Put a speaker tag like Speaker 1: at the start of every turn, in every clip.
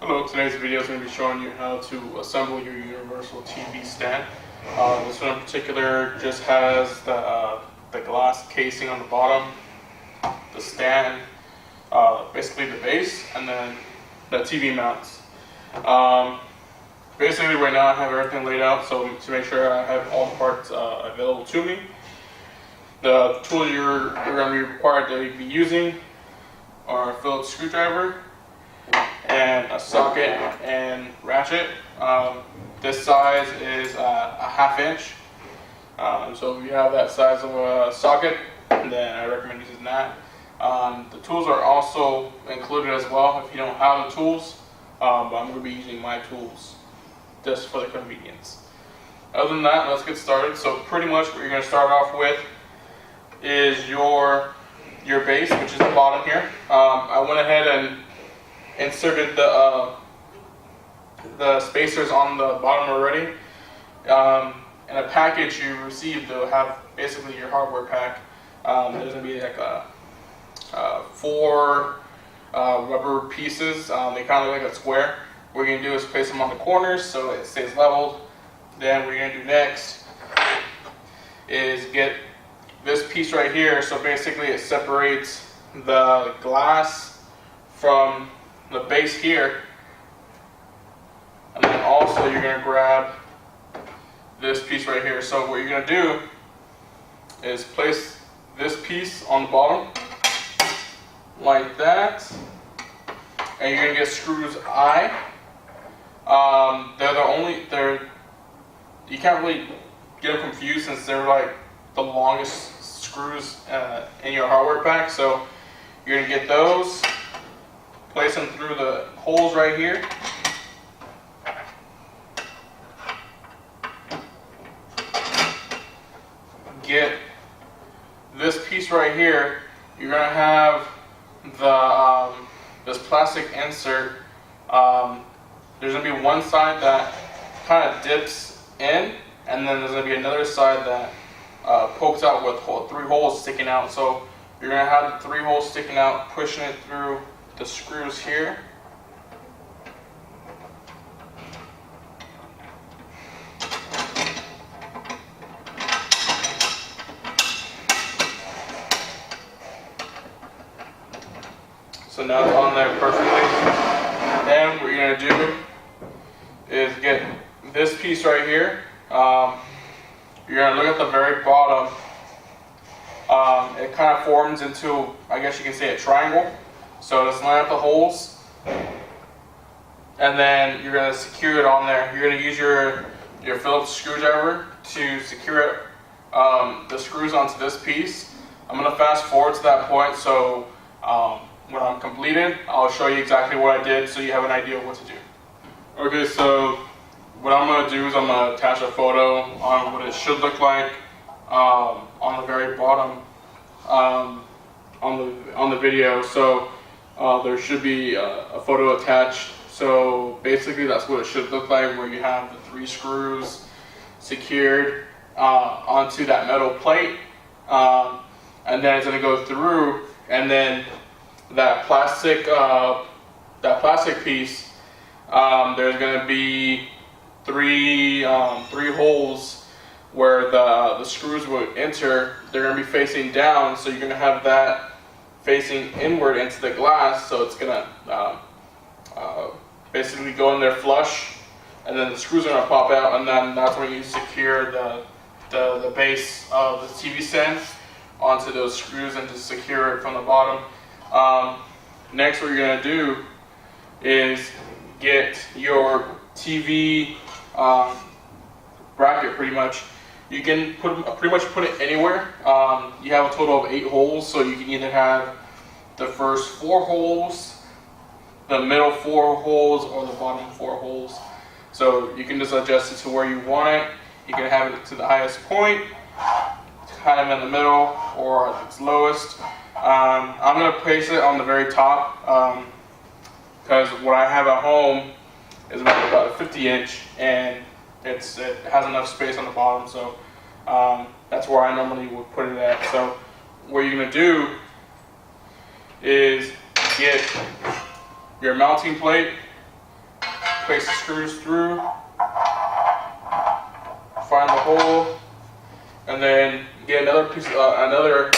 Speaker 1: Hello, today's video is going to be showing you how to assemble your universal TV stand. This one in particular just has the glass casing on the bottom, the stand, basically the base, and then the TV mounts. Basically right now I have everything laid out so to make sure I have all the parts available to me. The tool you're going to be required to be using are a Phillips screwdriver and a socket and ratchet. This size is a 1/2 inch. So if you have that size of a socket, then I recommend using that. The tools are also included as well if you don't have the tools, but I'm going to be using my tools just for the convenience. Other than that, let's get started. So pretty much what you're going to start off with is your base, which is the bottom here. I went ahead and inserted the spacers on the bottom already. In a package you received, they'll have basically your hardware pack. There's going to be like 4 rubber pieces. They kind of look like a square. What you're going to do is place them on the corners so it stays leveled. Then what you're going to do next is get this piece right here. So basically it separates the glass from the base here, and then also you're going to grab this piece right here. So what you're going to do is place this piece on the bottom like that, and you're going to get screws I. You can't really get them confused since they're like the longest screws in your hardware pack. So you're going to get those, place them through the holes right here. Get this piece right here. You're going to have this plastic insert. There's going to be one side that kind of dips in, and then there's going to be another side that pokes out with 3 holes sticking out. So you're going to have the 3 holes sticking out, pushing it through the screws here. So now it's on there perfectly. Then what you're going to do is get this piece right here. You're going to look at the very bottom. It kind of forms into, I guess you can say, a triangle. So just line up the holes, and then you're going to secure it on there. You're going to use your Phillips screwdriver to secure it, the screws onto this piece. I'm going to fast forward to that point, so when I'm completed, I'll show you exactly what I did so you have an idea of what to do. Okay, so what I'm going to do is I'm going to attach a photo on what it should look like on the very bottom on the video. So there should be a photo attached. So basically that's what it should look like, where you have the 3 screws secured onto that metal plate, and then it's going to go through, and then that plastic piece, there's going to be 3 holes where the screws will enter. They're going to be facing down, so you're going to have that facing inward into the glass, so it's going to basically go in there flush, and then the screws are going to pop out, and then that's when you secure the base of the TV stand onto those screws and just secure it from the bottom. Next, what you're going to do is get your TV bracket. Pretty much you can pretty much put it anywhere. You have a total of 8 holes, so you can either have the first 4 holes, the middle 4 holes, or the bottom 4 holes. So you can just adjust it to where you want it. You can have it to the highest point, kind of in the middle, or at its lowest. I'm going to place it on the very top because what I have at home is about a 50 inch, and it has enough space on the bottom, so that's where I normally would put it at. So what you're going to do is get your mounting plate place the screws through, find the hole, and then get another piece, another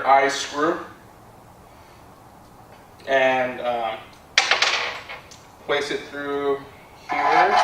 Speaker 1: eye screw, and place it through here.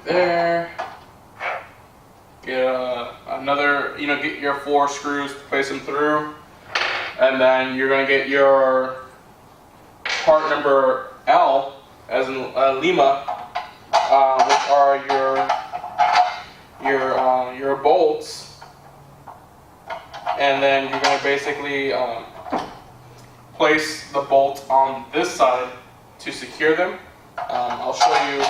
Speaker 1: There. Get another, get your 4 screws, place them through, and then you're going to get your part number L, as in Lima, which are your bolts, and then you're going to basically place the bolts on this side to secure them. I'll show you.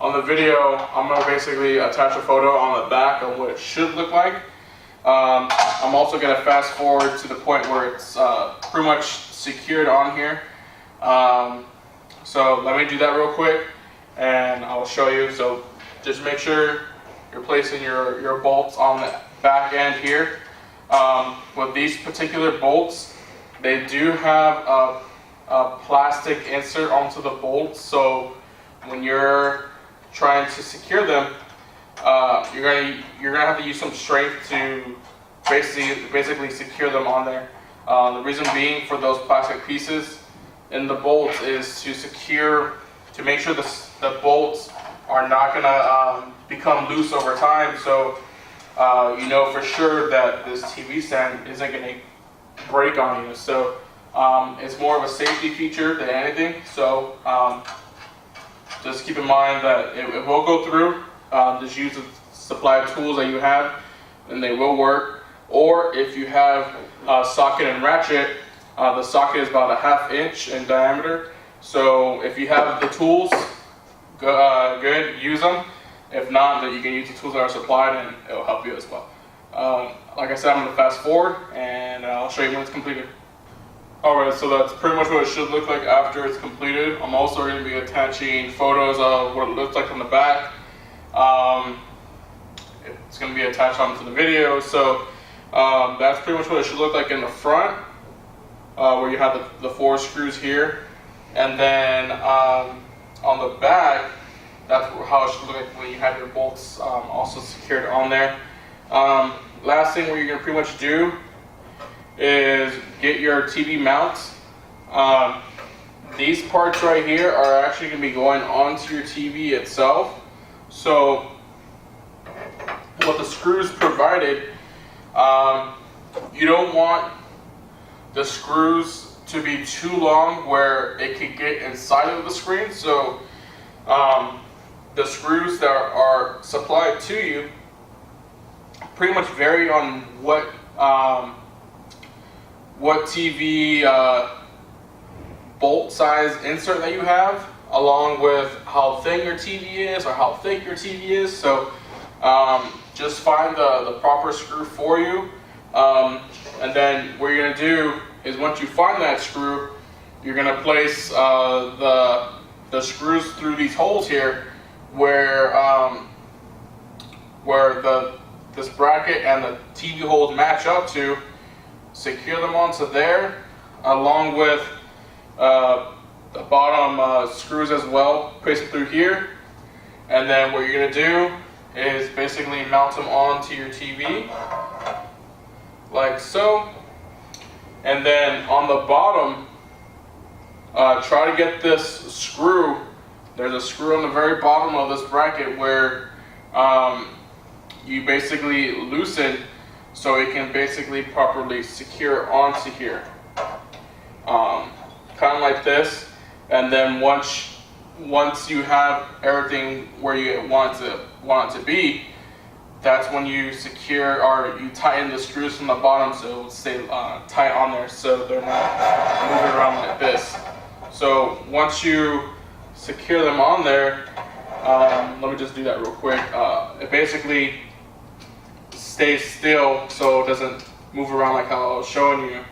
Speaker 1: On the video, I'm going to basically attach a photo on the back of what it should look like. I'm also going to fast forward to the point where it's pretty much secured on here. So let me do that real quick and I'll show you. So just make sure you're placing your bolts on the back end here. With these particular bolts, they do have a plastic insert onto the bolts, so when you're trying to secure them, you're gonna have to use some strength to basically secure them on there. The reason being for those plastic pieces in the bolts is to make sure the bolts are not gonna become loose over time. So you know for sure that this TV stand isn't gonna break on you. So it's more of a safety feature than anything. So just keep in mind that it will go through. Just use the supply tools that you have and they will work. Or if you have a socket and ratchet, the socket is about a 1/2 inch in diameter. So if you have the tools, good, use them. If not, then you can use the tools that are supplied and it will help you as well. Like I said, I'm going to fast forward and I'll show you when it's completed. Alright, so that's pretty much what it should look like after it's completed. I'm also going to be attaching photos of what it looks like on the back. It's going to be attached onto the video. So that's pretty much what it should look like in the front, where you have the 4 screws here. And then on the back, that's how it should look like when you have your bolts also secured on there. Last thing what you're going to pretty much do is get your TV mounts. These parts right here are actually going to be going onto your TV itself. So what the screws provided, you don't want the screws to be too long where it could get inside of the screen. So the screws that are supplied to you pretty much vary on what TV bolt size insert that you have, along with how thin your TV is or how thick your TV is. So just find the proper screw for you, and then what you're going to do is once you find that screw, you're going to place the screws through these holes here where this bracket and the TV holes match up to. Secure them onto there, along with the bottom screws as well. Place it through here, and then what you're going to do is basically mount them onto your TV, like so. And then on the bottom, try to get this screw. There's a screw on the very bottom of this bracket where you basically loosen so it can basically properly secure onto here, kind of like this. And then once you have everything where you want it to be, that's when you secure or you tighten the screws from the bottom so it will stay tight on there, so they're not moving around like this. So once you secure them on there, let me just do that real quick. It basically stays still so it doesn't move around like how I was showing you.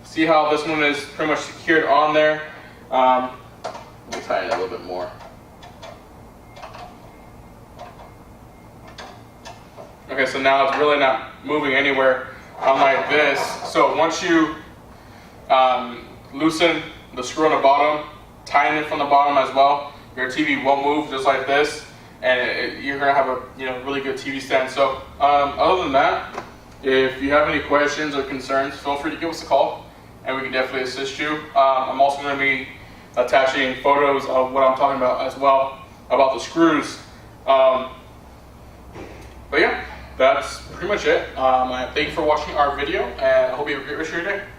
Speaker 1: See how this one is pretty much secured on there, Let me tighten it a little bit more. Okay, so now it's really not moving anywhere, unlike this. So once you loosen the screw on the bottom, tighten it from the bottom as well, your TV won't move just like this, and you're gonna have a really good TV stand. So other than that, if you have any questions or concerns, feel free to give us a call, and we can definitely assist you. I'm also gonna be attaching photos of what I'm talking about as well, about the screws. But yeah, that's pretty much it. Thank you for watching our video, and I hope you have a great rest of your day.